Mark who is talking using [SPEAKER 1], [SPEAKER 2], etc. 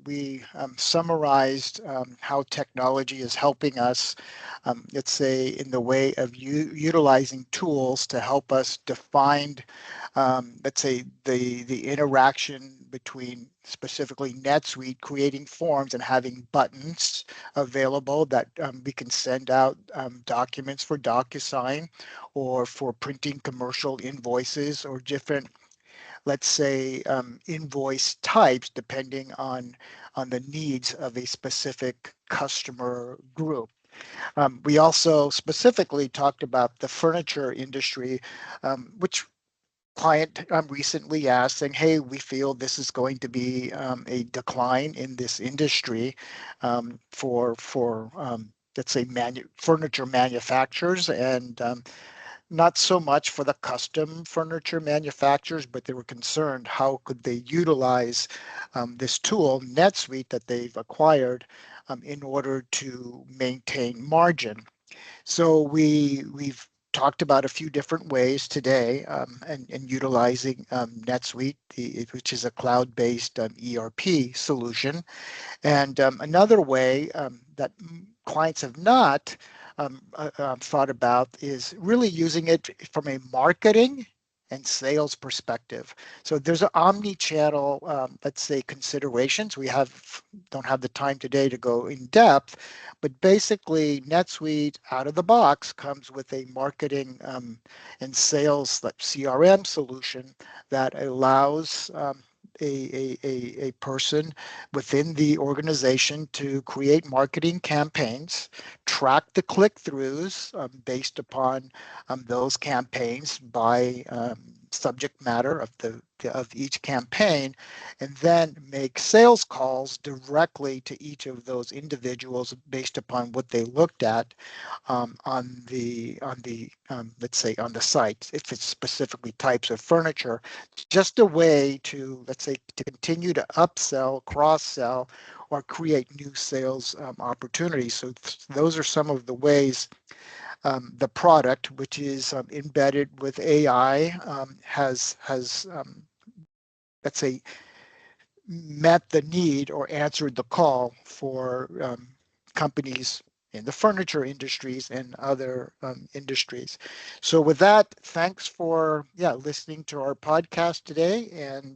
[SPEAKER 1] we summarized how technology is helping us, let's say, in the way of utilizing tools to help us define, let's say, the interaction between specifically NetSuite creating forms and having buttons available that we can send out documents for DocuSign or for printing commercial invoices or different, let's say, invoice types depending on the needs of a specific customer group. We also specifically talked about the furniture industry, which client recently asked, saying, hey, we feel this is going to be a decline in this industry for let's say, furniture manufacturers, and not so much for the custom furniture manufacturers, but they were concerned how could they utilize this tool, NetSuite, that they've acquired in order to maintain margin. So we've talked about a few different ways today and utilizing NetSuite, which is a cloud-based ERP solution. And another way that clients have not thought about is really using it from a marketing and sales perspective. So there's an omni-channel, let's say, considerations. We don't have the time today to go in depth, but basically NetSuite out of the box comes with a marketing and sales like CRM solution that allows a person within the organization to create marketing campaigns, track the click-throughs based upon those campaigns by subject matter of each campaign, and then make sales calls directly to each of those individuals based upon what they looked at on the let's say on the site, if it's specifically types of furniture. Just a way to, let's say, to continue to upsell, cross-sell, or create new sales opportunities. So those are some of the ways the product, which is embedded with AI, has let's say, met the need or answered the call for companies in the furniture industries and other industries. So with that, thanks for listening to our podcast today, and